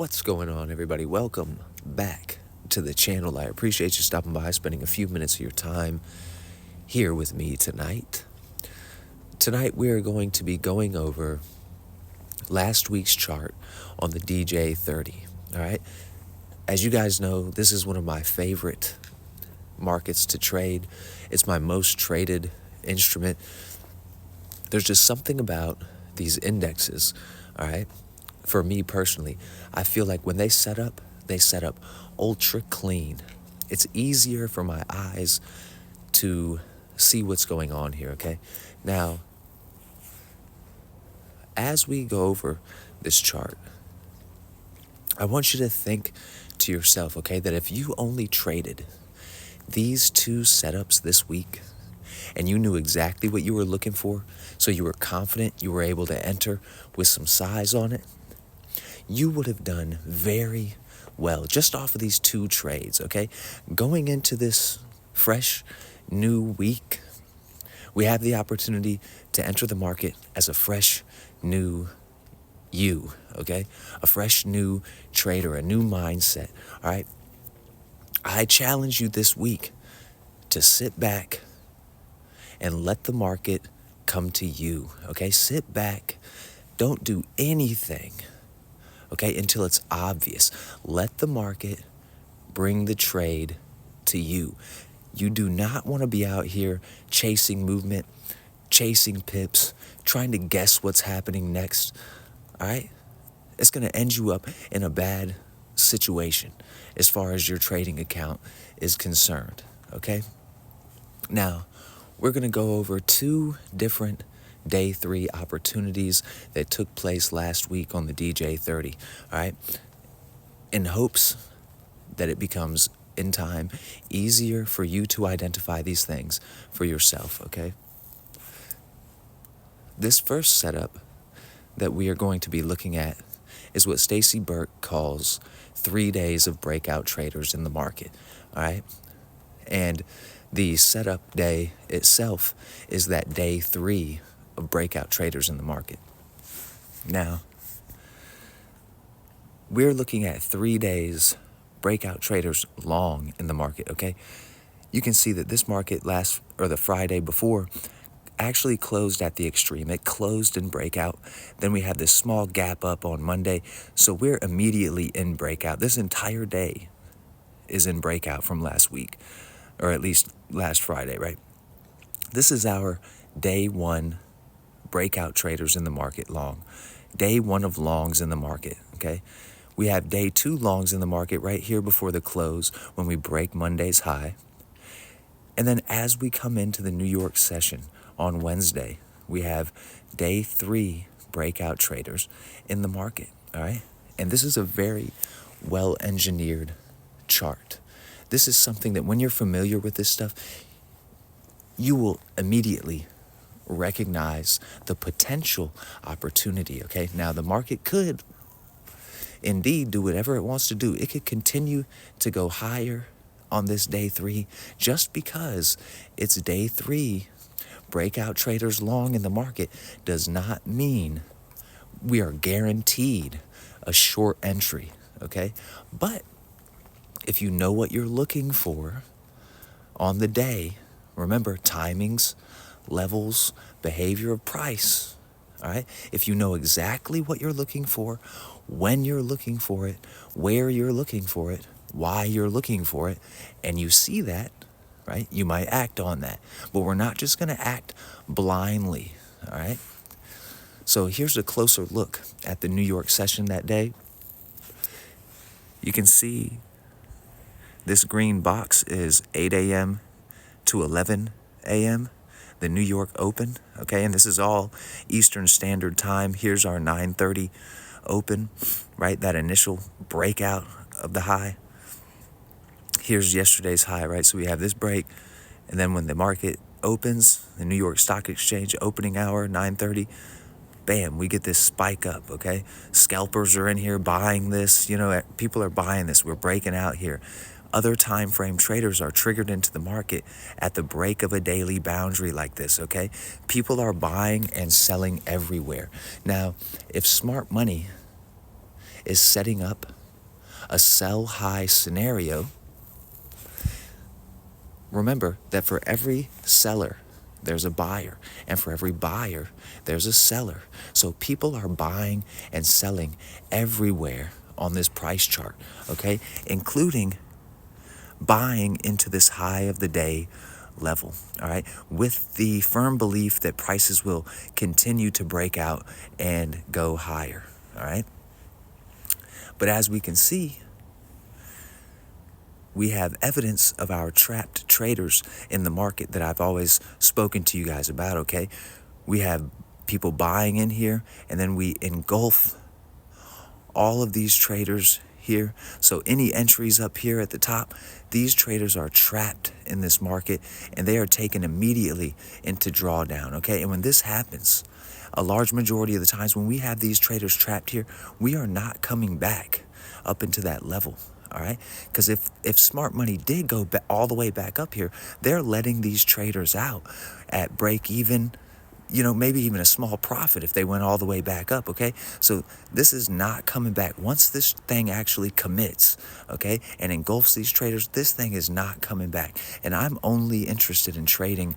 What's going on, everybody? Welcome back to the channel. I appreciate you stopping by, spending a few minutes of your time here with me tonight. Tonight, we are going to be going over last week's chart on the DJ30. All right. As you guys know, this is one of my favorite markets to trade. It's my most traded instrument. There's just something about these indexes, all right? For me personally, I feel like when they set up ultra clean. It's easier for my eyes to see what's going on here, okay? Now, as we go over this chart, I want you to think to yourself, okay, that if you only traded these two setups this week and you knew exactly what you were looking for, so you were confident you were able to enter with some size on it, you would have done very well just off of these two trades, okay? Going into this fresh new week, we have the opportunity to enter the market as a fresh new you, okay? A fresh new trader, a new mindset, all right? I challenge you this week to sit back and let the market come to you, okay? Sit back, don't do anything, okay, until it's obvious. Let the market bring the trade to you. You do not want to be out here chasing movement, chasing pips, trying to guess what's happening next, all right? It's going to end you up in a bad situation as far as your trading account is concerned, okay? Now, we're going to go over two different day 3 opportunities that took place last week on the DJ30, all right? In hopes that it becomes, in time, easier for you to identify these things for yourself, okay? This first setup that we are going to be looking at is what Stacy Burke calls 3 days of breakout traders in the market, all right? And the setup day itself is that day 3 of breakout traders in the market. Now, we're looking at 3 days breakout traders long in the market, okay? You can see that this market the Friday before actually closed at the extreme. It closed in breakout. Then we had this small gap up on Monday. So we're immediately in breakout. This entire day is in breakout from last week, or at least last Friday, right? This is our day 1 breakout traders in the market long. Day 1 of longs in the market, okay? We have day 2 longs in the market right here before the close when we break Monday's high. And then as we come into the New York session on Wednesday, we have day 3 breakout traders in the market, all right? And this is a very well-engineered chart. This is something that when you're familiar with this stuff, you will immediately recognize the potential opportunity, okay? Now, the market could indeed do whatever it wants to do. It could continue to go higher on this day 3 just because it's day 3 breakout traders long in the market does not mean we are guaranteed a short entry, okay? But if you know what you're looking for on the day, remember timings, levels, behavior of price, all right? If you know exactly what you're looking for, when you're looking for it, where you're looking for it, why you're looking for it, and you see that, right, you might act on that. But we're not just going to act blindly, all right? So here's a closer look at the New York session that day. You can see this green box is 8 a.m. to 11 a.m., the New York Open, okay? And this is all Eastern Standard Time. Here's our 9:30 open, right? That initial breakout of the high. Here's yesterday's high, right? So we have this break, and then when the market opens, the New York Stock Exchange opening hour, 9:30, bam, we get this spike up, okay? Scalpers are in here buying this, people are buying this. We're breaking out here. Other time frame traders are triggered into the market at the break of a daily boundary like this, okay? People are buying and selling everywhere. Now, if smart money is setting up a sell high scenario. Remember that for every seller, there's a buyer, and for every buyer, there's a seller. So people are buying and selling everywhere on this price chart, okay? Including buying into this high of the day level, all right? With the firm belief that prices will continue to break out and go higher, all right? But as we can see, we have evidence of our trapped traders in the market that I've always spoken to you guys about, okay? We have people buying in here, and then we engulf all of these traders here. So any entries up here at the top, these traders are trapped in this market, and they are taken immediately into drawdown, okay? And when this happens, a large majority of the times when we have these traders trapped here, we are not coming back up into that level. All right, because if smart money did go all the way back up here, they're letting these traders out at break even, maybe even a small profit if they went all the way back up, okay? So this is not coming back. Once this thing actually commits, okay, and engulfs these traders, this thing is not coming back. And I'm only interested in trading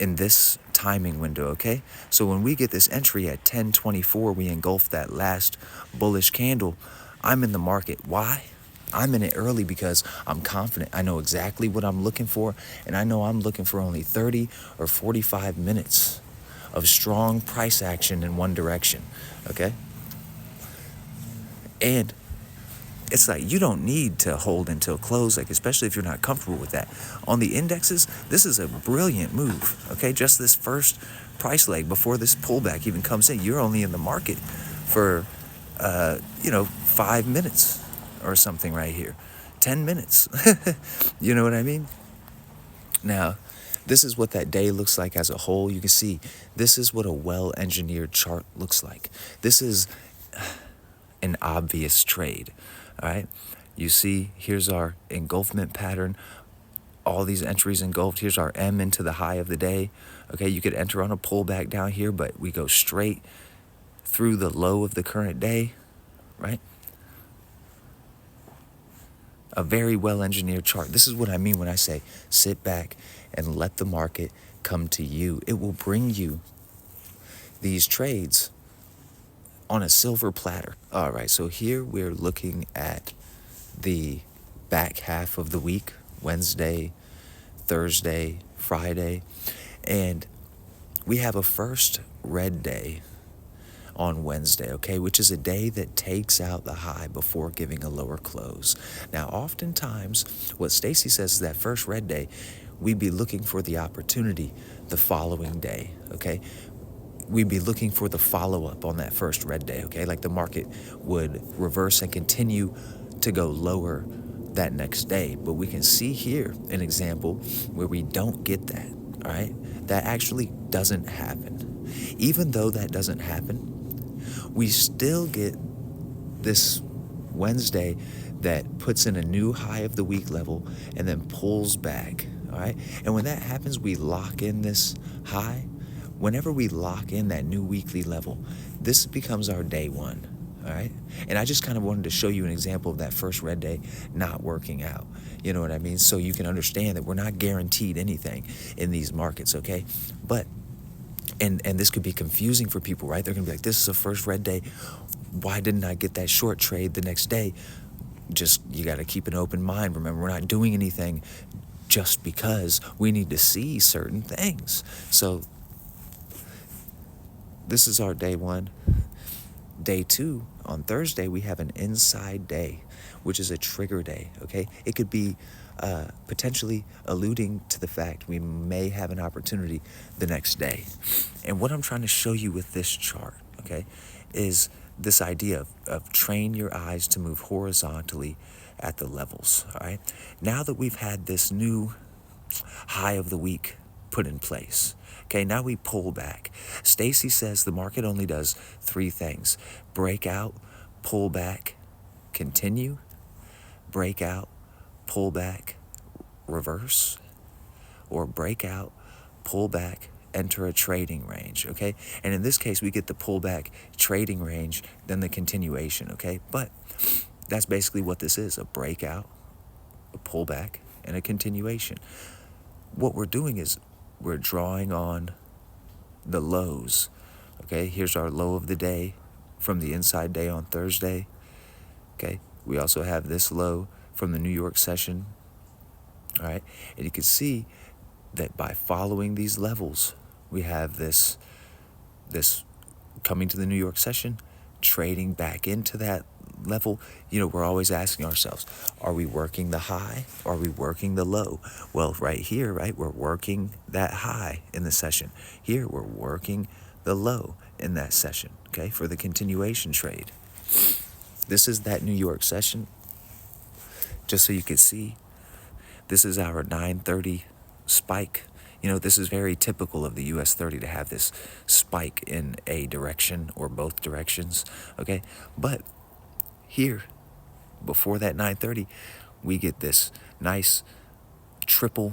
in this timing window, okay? So when we get this entry at 10:24, we engulf that last bullish candle, I'm in the market. Why? I'm in it early because I'm confident. I know exactly what I'm looking for, and I know I'm looking for only 30 or 45 minutes of strong price action in one direction, okay? And it's like you don't need to hold until close, like especially if you're not comfortable with that. On the indexes, this is a brilliant move, okay? Just this first price leg before this pullback even comes in, you're only in the market for, 5 minutes or something right here, 10 minutes. You know what I mean? Now, this is what that day looks like as a whole. You can see this is what a well-engineered chart looks like. This is an obvious trade, all right? You see, here's our engulfment pattern. All these entries engulfed. Here's our M into the high of the day. Okay, you could enter on a pullback down here, but we go straight through the low of the current day, right? A very well-engineered chart. This is what I mean when I say sit back and let the market come to you. It will bring you these trades on a silver platter. All right, so here we're looking at the back half of the week, Wednesday, Thursday, Friday, and we have a first red day on Wednesday, okay, which is a day that takes out the high before giving a lower close. Now, oftentimes, what Stacy says is that first red day, we'd be looking for the opportunity the following day, okay? We'd be looking for the follow-up on that first red day, okay? Like the market would reverse and continue to go lower that next day. But we can see here an example where we don't get that, all right? That actually doesn't happen. Even though that doesn't happen, we still get this Wednesday that puts in a new high of the week level and then pulls back, all right? And when that happens, we lock in this high. Whenever we lock in that new weekly level, this becomes our day one, all right? And I just kind of wanted to show you an example of that first red day not working out. You know what I mean? So you can understand that we're not guaranteed anything in these markets, okay? But And this could be confusing for people, right? They're going to be like, this is a first red day. Why didn't I get that short trade the next day? Just, you got to keep an open mind. Remember, we're not doing anything just because we need to see certain things. So this is our day one. Day two, on Thursday, we have an inside day, which is a trigger day, okay? It could be potentially alluding to the fact we may have an opportunity the next day. And what I'm trying to show you with this chart, okay, is this idea of train your eyes to move horizontally at the levels, all right? Now that we've had this new high of the week put in place, okay, now we pull back. Stacy says the market only does three things: break out, pull back, continue, break out, pull back, reverse, or break out, pull back, enter a trading range, okay? And in this case, we get the pullback trading range, then the continuation, okay? But that's basically what this is, a breakout, a pullback, and a continuation. What we're doing is we're drawing on the lows, okay? Here's our low of the day from the inside day on Thursday, okay? We also have this low from the New York session, all right? And you can see that by following these levels, we have this coming to the New York session, trading back into that level. You know, we're always asking ourselves, are we working the high? Are we working the low? Well, right here, right, we're working that high in the session. Here, we're working the low in that session, okay, for the continuation trade. This is that New York session. Just so you can see, this is our 930 spike. You know, this is very typical of the US 30 to have this spike in a direction or both directions, okay? But here, before that 930, we get this nice triple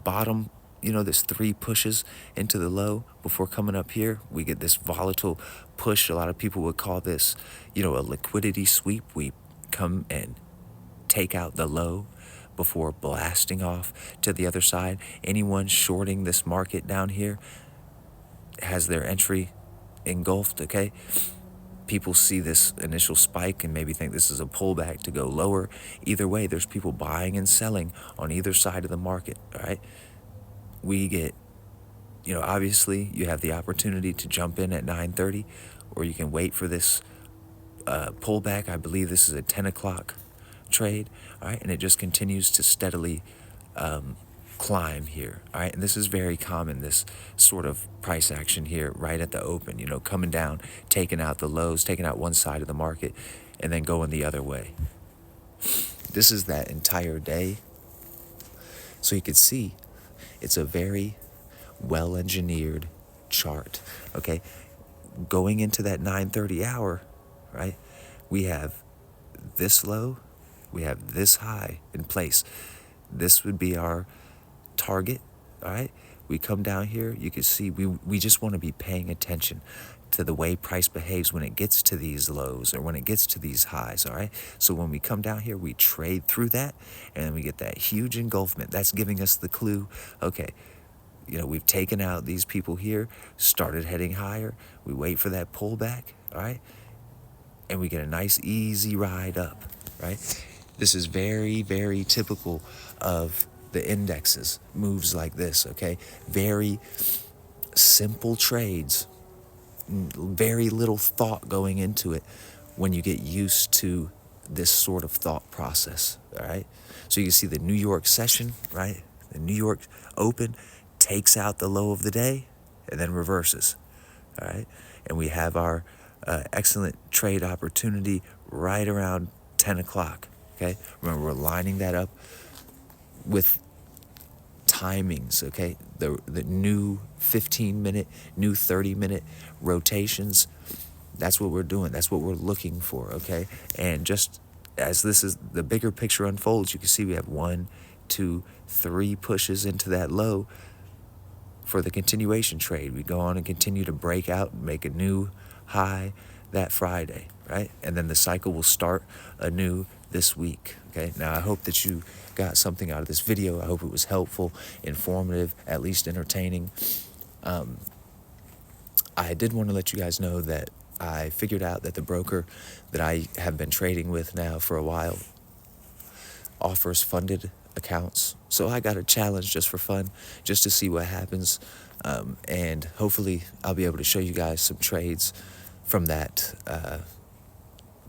bottom, you know, this 3 pushes into the low before coming up here. We get this volatile push. A lot of people would call this, you know, a liquidity sweep. We come and take out the low before blasting off to the other side. Anyone shorting this market down here has their entry engulfed, okay? People see this initial spike and maybe think this is a pullback to go lower. Either way, there's people buying and selling on either side of the market, all right? We get, you know, obviously you have the opportunity to jump in at 9:30, or you can wait for this pullback. I believe this is a 10 o'clock trade, all right? And it just continues to steadily climb here, all right? And this is very common, this sort of price action here right at the open, you know, coming down, taking out the lows, taking out one side of the market, and then going the other way. This is that entire day. So you can see it's a very well-engineered chart, okay? Going into that 9:30 hour, right, we have this low, we have this high in place. This would be our target, all right? We come down here, you can see we just want to be paying attention to the way price behaves when it gets to these lows or when it gets to these highs, all right? So when we come down here, we trade through that, and then we get that huge engulfment. That's giving us the clue, okay, you know, we've taken out these people here, started heading higher. We wait for that pullback, all right? And we get a nice easy ride up, right? This is very, very typical of the indexes, moves like this, okay? Very simple trades, very little thought going into it when you get used to this sort of thought process, all right? So you can see the New York session, right? The New York open takes out the low of the day and then reverses, all right? And we have our excellent trade opportunity right around 10 o'clock, okay? Remember, we're lining that up with timings, okay? The new 15-minute, new 30-minute rotations, that's what we're doing. That's what we're looking for, okay? And just as this is the bigger picture unfolds, you can see we have 1, 2, 3 pushes into that low for the continuation trade. We go on and continue to break out and make a new high that Friday, right? And then the cycle will start anew this week, okay? Now, I hope that you got something out of this video. I hope it was helpful, informative, at least entertaining. I did want to let you guys know that I figured out that the broker that I have been trading with now for a while offers funded accounts. So I got a challenge just for fun, just to see what happens. And hopefully I'll be able to show you guys some trades from that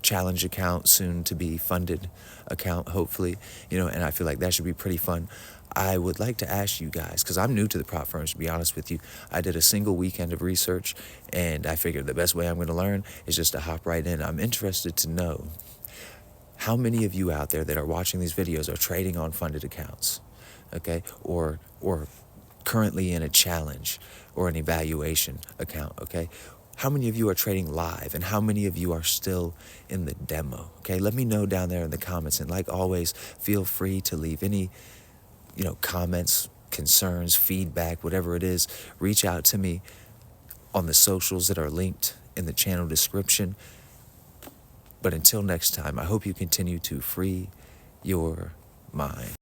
challenge account, soon to be funded account, hopefully, you know, and I feel like that should be pretty fun. I would like to ask you guys, because I'm new to the prop firms, to be honest with you. I did a single weekend of research, and I figured the best way I'm going to learn is just to hop right in. I'm interested to know how many of you out there that are watching these videos are trading on funded accounts, okay, or currently in a challenge or an evaluation account, okay? How many of you are trading live, and how many of you are still in the demo, okay? Let me know down there in the comments, and like always, feel free to leave any, you know, comments, concerns, feedback, whatever it is, reach out to me on the socials that are linked in the channel description. But until next time, I hope you continue to free your mind.